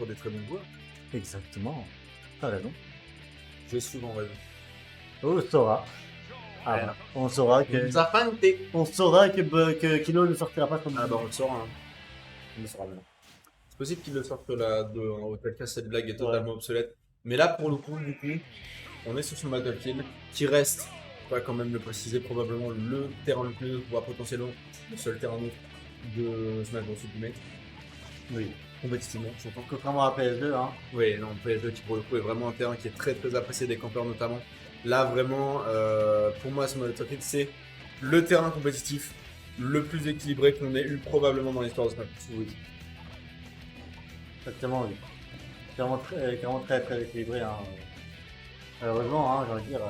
pour des très bons joueurs. Exactement. T'as raison. J'ai souvent raison. On le saura. Ah, Ouais. voilà. On saura que. On saura que Kilo ne sortira pas comme. Ah bah on le saura. Hein. On le saura bien. C'est possible qu'il le sorte là, en auquel cas cette blague est totalement obsolète. Mais là pour le coup, du coup, on est sur son Battlefield qui reste, on va quand même le préciser, probablement le terrain le plus, voire potentiellement le seul terrain neutre de Smash Bros Ultimate. Oui. Compétitivement, j'entends. Contrairement à PS2, hein. Oui, non, PS2 qui pour le coup est vraiment un terrain qui est très très apprécié des campeurs notamment. Là vraiment, pour moi, Smash Battlefield c'est le terrain compétitif le plus équilibré qu'on ait eu probablement dans l'histoire de Smash Bros. Oui. Exactement, oui. Clairement très équilibré, hein. Malheureusement, hein, j'ai envie de dire.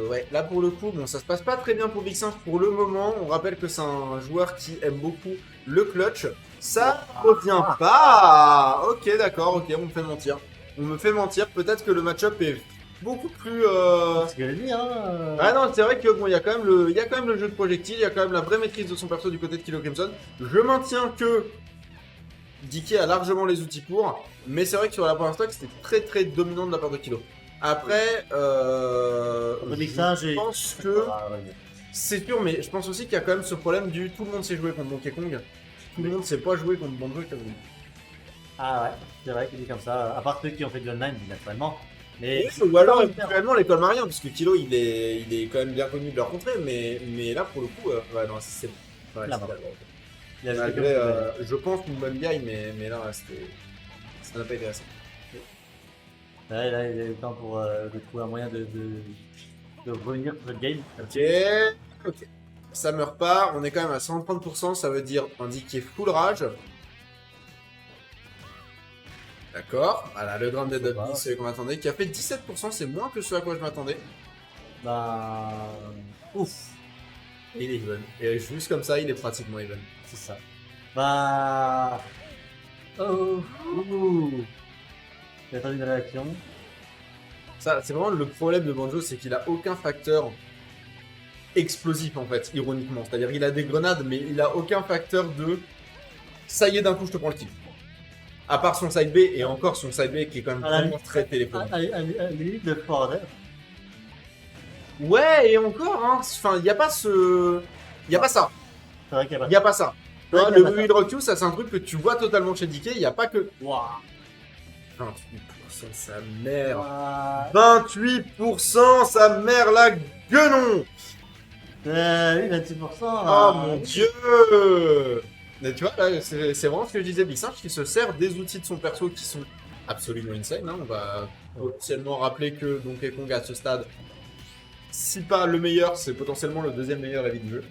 Ouais, là pour le coup, bon, ça se passe pas très bien pour Big 5 pour le moment. On rappelle que c'est un joueur qui aime beaucoup le clutch. Ça revient pas. Ok, d'accord, ok, on me fait mentir. On me fait mentir. Peut-être que le match-up est beaucoup plus. C'est ce que j'ai dit, hein. Ah non, c'est vrai que bon, il y a quand même le jeu de projectile, il y a quand même la vraie maîtrise de son perso du côté de Kilo Crimson. Je maintiens que Dicky a largement les outils pour, mais c'est vrai que sur la première stock, c'était très très dominant de la part de Kilo. Après, je pense que c'est sûr, mais je pense aussi qu'il y a quand même ce problème du tout le monde sait jouer contre Donkey Kong, tout le monde sait pas jouer contre Banjo et Kazooie. Ah ouais, c'est vrai qu'il est comme ça. À part ceux qui ont fait du online, naturellement. Mais Ou alors éventuellement l'école Marien, parce que Kilo il est quand même bien connu de leur contrée, mais là pour le coup, ouais, non, c'est ouais, là, c'est malgré, je pense une bonne guy, mais là ça n'a pas été assez. Là, il a eu le temps pour de trouver un moyen de revenir sur cette game. Ok. Ça meurt pas, on est quand même à 130%, ça veut dire indiquer full rage. D'accord, voilà le Grand Dead of Beast, celui qu'on attendait, qui a fait 17%, c'est moins que ce à quoi je m'attendais. Bah. Ouf! Et il est even. Et juste comme ça, il est pratiquement even. C'est ça. Bah. Oh! Ouh! J'ai attendu une réaction. Ça, c'est vraiment le problème de Banjo, c'est qu'il a aucun facteur explosif en fait, ironiquement. C'est-à-dire qu'il a des grenades, mais il a aucun facteur de ça y est, d'un coup je te prends le kill. À part son side B, et encore son side B qui est quand même vraiment très téléphonique. À la limite de Ford. Ouais, et encore, hein. Enfin, il n'y a pas ce. Il n'y a pas ça. C'est vrai qu'il y a pas. Il n'y a pas ça. Tu vois, le Will Rock You, ça c'est un truc que tu vois totalement chez DK, il n'y a pas que. Waouh! 28%, sa mère. 28%, sa mère, la guenon. Oui, 26%. Oh mon dieu. Mais tu vois, là, c'est vraiment ce que je disais, Big Singe, qui se sert des outils de son perso qui sont absolument insane. Hein. On va potentiellement rappeler que Donkey Kong à ce stade, si pas le meilleur, c'est potentiellement le deuxième meilleur heavy du jeu.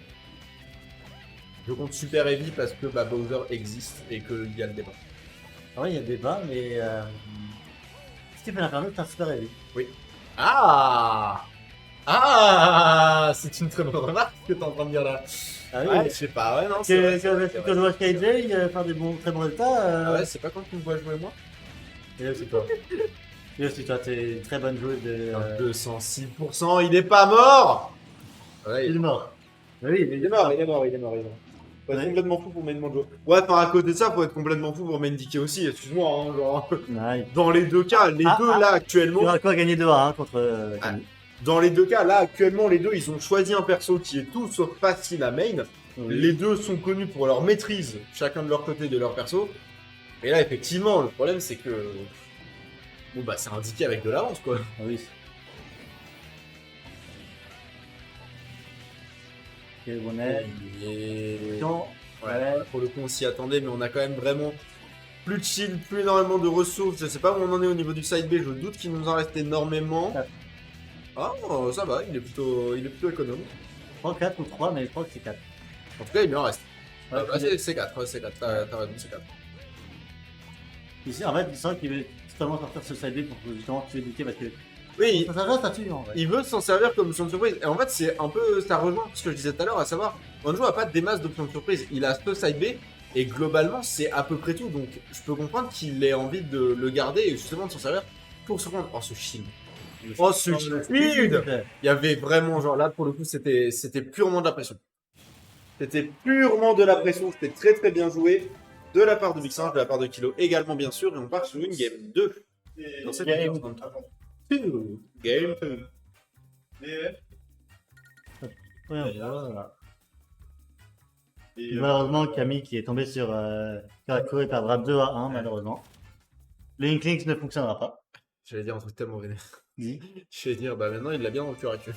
Je compte super heavy parce que Bowser existe et qu'il y a le débat. Ah oui, il y a des débat, mais. Stephen Inferno, c'est un super heavy. Oui. Ah! C'est une très bonne remarque que t'es en train de dire là. Ah oui, Ouais, je sais pas, ouais, non, c'est vrai. Quand je vois KJ faire des très bons résultats. Ah ouais, c'est pas quand tu me vois jouer moi? Et là, c'est toi. Et là, c'est toi, t'es une très bonne joueuse de. 206%, il est pas mort! Ouais, Il est mort. Oui, il est mort. Faut être complètement fou pour main Banjo. Ouais, enfin, à côté de ça, faut être complètement fou pour main Dicky aussi, excuse-moi, hein, genre. Ouais. Dans les deux cas, les deux là actuellement. Il y aura quoi gagner 2-1 contre. Dans les deux cas, là actuellement, les deux ils ont choisi un perso qui est tout sauf facile à main. Oui. Les deux sont connus pour leur maîtrise, chacun de leur côté de leur perso. Et là, effectivement, le problème c'est que. Bon, bah, c'est indiqué avec de l'avance quoi. Ah oui. Quel bonnet. Et... Non. Ouais, pour le coup, on s'y attendait, mais on a quand même vraiment plus de shield, plus énormément de ressources. Je sais pas où on en est au niveau du side B, je doute qu'il nous en reste énormément. Ah, ça va, il est plutôt économe. Je crois 4 ou 3, mais je crois que c'est 4. En tout cas, il lui en reste. Ouais, c'est 4, c'est 4, t'as raison, c'est 4. Ici, en fait, il sent qu'il veut totalement sortir ce side B pour justement tuer Dicky parce que. Oui, Ça reste à tuer en vrai. il veut s'en servir comme option de surprise. Et en fait, c'est un peu, ça rejoint ce que je disais tout à l'heure, à savoir, Banjo a pas des masses d'options de surprise. Il a ce side B, et globalement, c'est à peu près tout. Donc, je peux comprendre qu'il ait envie de le garder et justement de s'en servir pour se rendre. Oh, ce shield. Oh, ce shield. Il y avait vraiment, genre là, pour le coup, c'était purement de la pression. C'était purement de la pression, c'était très très bien joué. de la part de Big Singe, de la part de Kilo également bien sûr, et on part sur une game 2. Dans cette Game vidéo. Game 2. Ouais, voilà. Malheureusement, Camille qui est tombé sur Kurako, il perdra 2-1 malheureusement. Le Inklings ne fonctionnera pas. J'allais dire un truc tellement vénère. Oui. J'allais dire, bah maintenant il l'a bien dans le Kurako.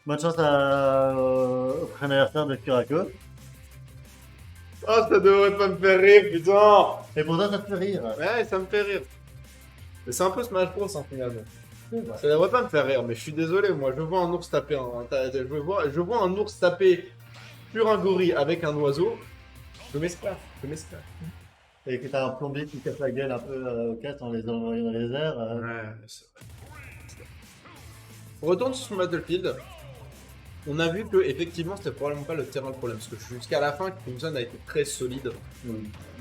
Bonne chance au prochain adversaire de Kurako. Oh, ça devrait pas me faire rire, putain! Et pourtant, ça te fait rire. Ouais, ça me fait rire. Mais c'est un peu Smash Bros, hein, finalement. Ça devrait pas me faire rire, mais je suis désolé, moi je vois un ours taper je vois un ours taper sur un gorille avec un oiseau, je m'esclave. Et que t'as un plombier qui casse la gueule un peu au casque en les envoyant dans les airs. Ouais, c'est vrai. On retourne sur Battlefield. On a vu que effectivement c'était probablement pas le terrain le problème, parce que jusqu'à la fin, Crimson a été très solide.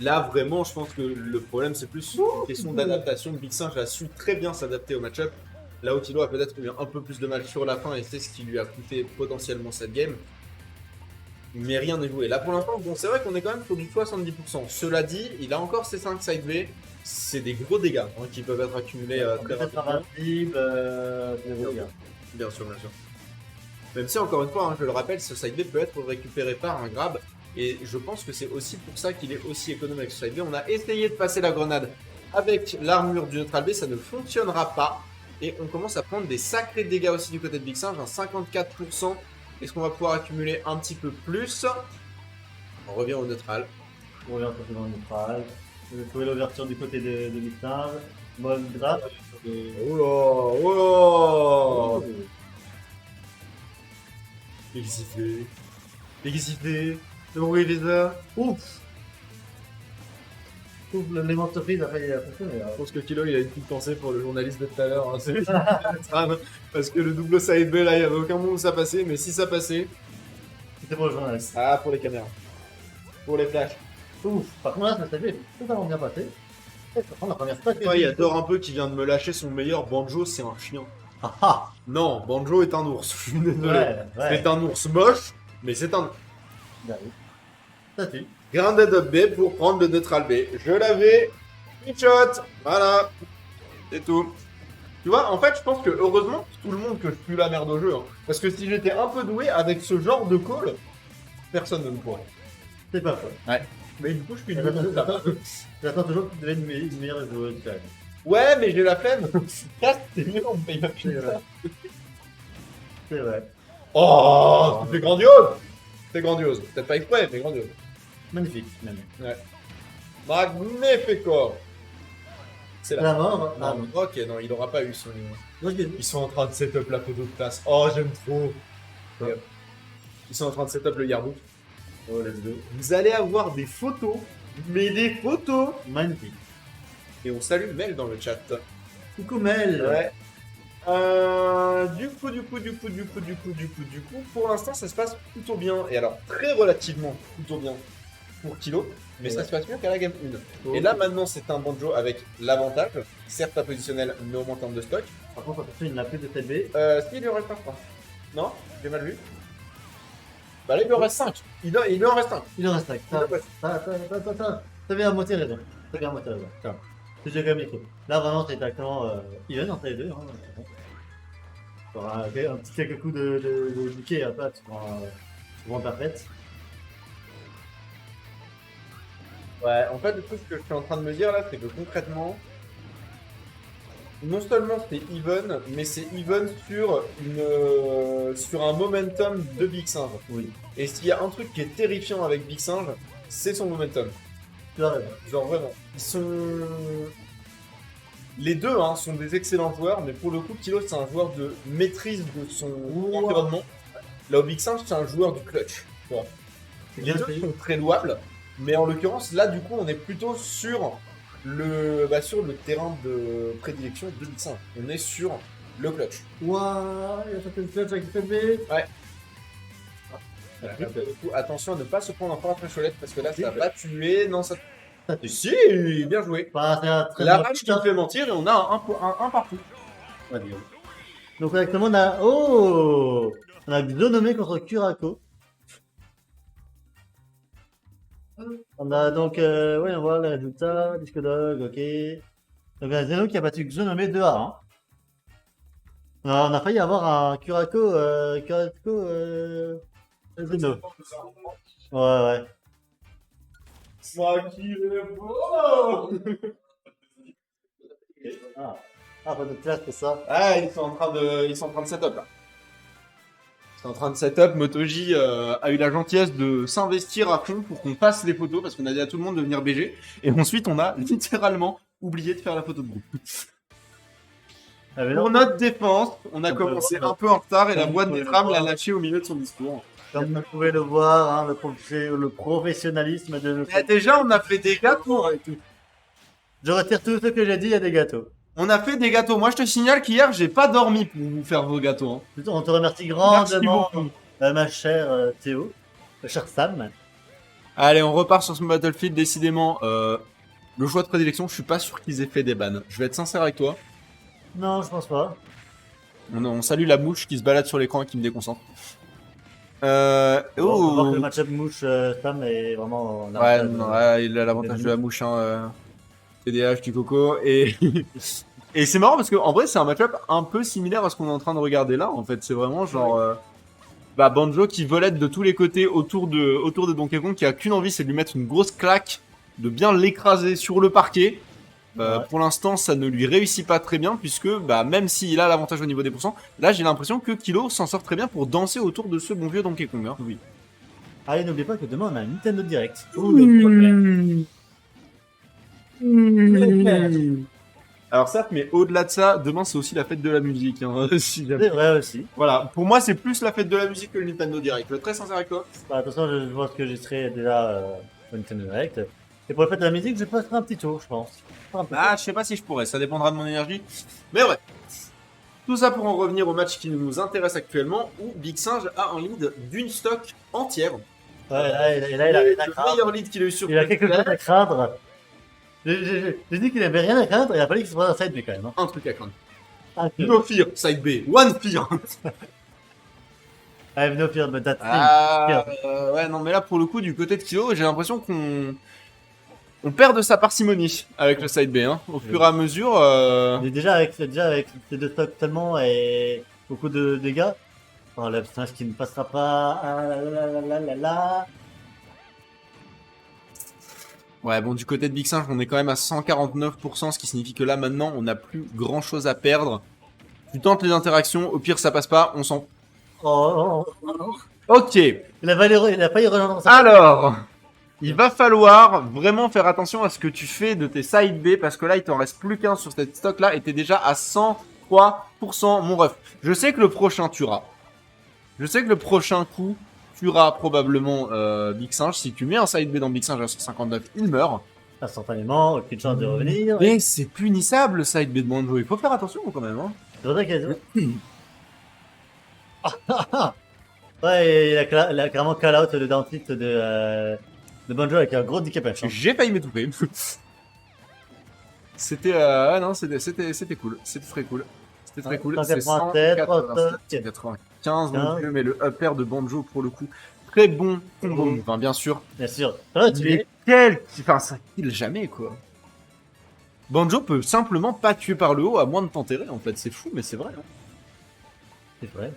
Là vraiment, je pense que le problème c'est plus une question d'adaptation. Big Singe a su très bien s'adapter au match-up. Là où Tilo a peut-être eu un peu plus de mal sur la fin et c'est ce qui lui a coûté potentiellement cette game. Mais rien n'est joué. Là pour l'instant, bon, c'est vrai qu'on est quand même sur du 70%. Cela dit, il a encore ses 5 side B. C'est des gros dégâts hein, qui peuvent être accumulés très Peut-être rapidement. c'est des dégâts. Bien sûr, bien sûr. Même si encore une fois, hein, je le rappelle, ce side B peut être récupéré par un grab. Et je pense que c'est aussi pour ça qu'il est aussi économe avec ce side B. On a essayé de passer la grenade avec l'armure du neutral B, ça ne fonctionnera pas. Et on commence à prendre des sacrés dégâts aussi du côté de Big Singe, un 54%. Est-ce qu'on va pouvoir accumuler un petit peu plus? On revient au neutral. On revient un peu dans le neutral. Vous trouvez l'ouverture du côté de Mixage. Bonne grappe. Oh là, oh là. Qu'est-ce qu'il fait? Le bruit viseur. Ouf! Ouf, l'élément de surprise a failli fonctionner. Je pense que Kilo il a une petite pensée pour le journaliste de tout à l'heure, hein, c'est lui qui parce que le double side B là il n'y avait aucun moment où ça passait, mais si ça passait. C'était pour le journaliste. Ah, pour les caméras. Pour les flashs. Ouf! Par contre, là, ça s'est fait totalement bien passé. Et par contre, la première stack. Il y a Thor un peu qui vient de me lâcher son meilleur. Banjo, c'est un chien. Ah ah! Non, Banjo est un ours. Je suis désolé. Ouais. C'est un ours moche, mais c'est un. Bah oui. Ça tue. Grounded up B pour prendre le neutral B. Je l'avais. Headshot. Voilà. C'est tout. Tu vois, en fait, je pense que heureusement, tout le monde que je pue la merde au jeu. Hein. Parce que si j'étais un peu doué avec ce genre de call, personne ne me pourrait. C'est pas faux. Ouais. Mais du coup, je suis nul. là-bas. J'attends toujours que tu deviennes une meilleure joueuse quand même. Ouais, mais j'ai la flemme. C'est mieux, on me paye ma pizza. C'est vrai. Oh, c'est grandiose. C'est grandiose. Peut-être pas exprès, mais grandiose. Magnifique, même. Ouais. Magnifico. C'est La mort. Ah, Non, ok, non, il aura pas eu son. non. Ils sont en train de setup la photo de classe. Oh, j'aime trop. Ouais. Ils sont en train de setup le Yardou. Oh, let's go. Vous allez avoir des photos, mais des photos. Magnifique. Et on salue Mel dans le chat. Coucou Mel. Ouais. Du coup, pour l'instant, ça se passe plutôt bien. Et alors, très relativement plutôt bien pour Kilo. Mais ça se passe mieux qu'à la game 1. Oh. Et là, maintenant, c'est un Banjo avec l'avantage. Certes, pas positionnel, mais au moins en termes de stock. Par contre, attention, il n'a plus de TB. Il lui en reste pas, je crois. Non? J'ai mal vu. Bah là, il lui en reste 5. Il lui en reste 5. Il en reste 5. T'as bien à moitié raison. T'as bien à moitié raison. Tiens. C'est déjà comme il faut. Là, vraiment, c'est exactement even entre les deux. Hein. Tu auras un petit quelques coups de bouquet, après, tu prends parfaite. Ouais, en fait, le truc que je suis en train de me dire là, c'est que concrètement, non seulement c'est even, mais c'est even sur un momentum de Big Singe. Oui. Et s'il y a un truc qui est terrifiant avec Big Singe, c'est son momentum. Tu as raison. Genre vraiment, ils sont... Les deux hein, sont des excellents joueurs, mais pour le coup, Kilo c'est un joueur de maîtrise de son environnement. Là, au Big Singe, c'est un joueur du clutch. Tu vois. Les deux sont très louables, mais en l'occurrence, là, du coup, on est plutôt sur le terrain de prédilection de Big Singe. On est sur le clutch. Ouah, il y a certaines clutch avec TB. Ouais. Voilà, là, pour le coup, attention à ne pas se prendre en première flécholette parce que là, ça va tuer. Non, ça. Si, bien joué. La rage qui me fait mentir et on a un partout. Ouais, donc, exactement, on a. Oh! On a Xonomé contre Kurako. On a donc, ouais, on voit les résultats, Disco Dog, ok. Donc, un Zeno qui a battu Xenome 2-1. Hein. On a failli avoir un Kurako, Zeno. Ouais, ouais. Ça qui est beau. Ah, pas de classe pour ça. Ah, ils sont en train de setup là. Ils sont en train de setup. MotoJ a eu la gentillesse de s'investir à fond pour qu'on fasse les photos parce qu'on a dit à tout le monde de venir BG. Et ensuite, on a littéralement oublié de faire la photo de groupe. Ah, mais Pour non, notre défense, on a Un peu, commencé ouais. un peu en retard et la Comme boîte vous des pouvez trams le l'a voir. lâché au milieu de son discours. comme vous pouvez le voir, hein, le professionnalisme de notre... Eh, déjà, on a fait des gâteaux et tout. Je retire tout ce que j'ai dit, il y a des gâteaux. On a fait des gâteaux. Moi, je te signale qu'hier, j'ai pas dormi pour vous faire vos gâteaux. Hein. Plutôt, on te remercie Merci grandement, beaucoup. ma chère Théo, cher Sam. Allez, on repart sur ce Battlefield. Décidément, le choix de prédilection, je suis pas sûr qu'ils aient fait des bans. Je vais être sincère avec toi. Non, je pense pas. On salue la mouche qui se balade sur l'écran et qui me déconcentre. On va voir Oh. que le match-up mouche Sam est vraiment... Ouais, non, ouais, il a l'avantage de la mouche, hein. TDH du coco. Et, et c'est marrant parce qu'en vrai, c'est un match-up un peu similaire à ce qu'on est en train de regarder là. En fait, c'est vraiment genre. Bah, Banjo qui volette de tous les côtés autour de Donkey Kong, qui a qu'une envie, c'est de lui mettre une grosse claque, de bien l'écraser sur le parquet. Ouais. Pour l'instant, ça ne lui réussit pas très bien, puisque bah, même s'il a l'avantage au niveau des pourcents, là j'ai l'impression que Kilo s'en sort très bien pour danser autour de ce bon vieux Donkey Kong. Hein. Oui. Allez, n'oubliez pas que demain on a un Nintendo Direct. Alors certes, mais au-delà de ça, demain c'est aussi la fête de la musique. Hein, si jamais. C'est vrai aussi. Voilà, pour moi c'est plus la fête de la musique que le Nintendo Direct. Je vais être très sincère avec toi. Bah, attention, je pense que j'y serai déjà au Nintendo Direct. Et pour le fait de la musique, je passerai un petit tour, je pense. Faire un petit Ah, je sais pas si je pourrais, ça dépendra de mon énergie. Mais ouais. Tout ça pour en revenir au match qui nous intéresse actuellement, où Big Singe a un lead d'une stock entière. tour. Ouais, là, il a rien à le craindre. meilleur lead qu'il a eu sur Il a quelque chose Twitter. à craindre. J'ai dit qu'il avait rien à craindre, il a fallu qu'il se prenne un side B quand même. Hein. Un truc à craindre. Un peu. No fear, side B, one fear. I have no fear but that thing. Ah, ouais, non, mais là pour le coup, du côté de Kilo, j'ai l'impression qu'on perd de sa parcimonie avec le side B. Hein. Au fur et à mesure. Mais déjà avec ces deux stocks tellement et beaucoup de dégâts. Oh, le personnage qui ne passera pas. Ah, là. Ouais, bon, du côté de Big Singe, on est quand même à 149%, ce qui signifie que là, maintenant, on n'a plus grand chose à perdre. Tu tentes les interactions, au pire, ça passe pas, on s'en. Oh. Ok, Il a failli rejoindre sa. alors, il va falloir vraiment faire attention à ce que tu fais de tes side B, parce que là, il t'en reste plus qu'un sur cette stock-là, et t'es déjà à 103%, mon ref. Je sais que le prochain tuera. Je sais que le prochain coup tuera probablement Big Singe. Si tu mets un side B dans Big Singe à 159, il meurt. Instantanément, aucune chance de revenir. Mais c'est punissable le side B de Banjo, il faut faire attention quand même. Hein. C'est pour ça qu'il a... Ouais, il a clairement call out le down tilt de Banjo avec un gros DK punch. Hein. J'ai failli m'étouffer. C'était non, c'était cool, c'était très cool. C'était très cool. C'est 187, 195 mon dieu, mais le upper de Banjo pour le coup, très bon combo. Enfin bien sûr. Bien sûr. Ah, tu Mais quel, enfin ça kill jamais quoi. Banjo peut simplement pas tuer par le haut à moins de t'enterrer en fait, c'est fou mais c'est vrai. Hein. C'est vrai.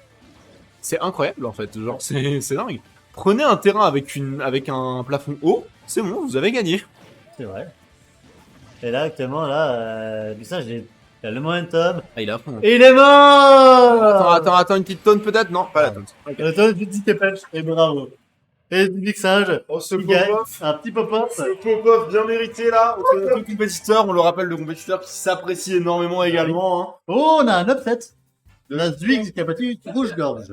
C'est incroyable en fait, genre c'est dingue. Prenez un terrain avec un plafond haut, c'est bon, vous avez gagné. C'est vrai. Et là, actuellement, là, du ça, il a le momentum. Ah, il est à fond. Et il est mort Attends, une petite tonne peut-être? Non, pas la tonne. Le tonne du DK punch, et bravo. Et du Big Singe, Oh, ce qui gagne pop-off. un petit pop-up. Ce pop-off bien mérité là, entre les deux compétiteurs, on le rappelle, le compétiteur qui s'apprécie énormément également. Hein. Oh, on a un upset. De la Zwiggs qui a battu Rouge-Gorge.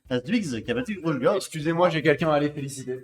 La Zwiggs qui a battu Rouge-Gorge. Excusez-moi, j'ai quelqu'un à aller féliciter.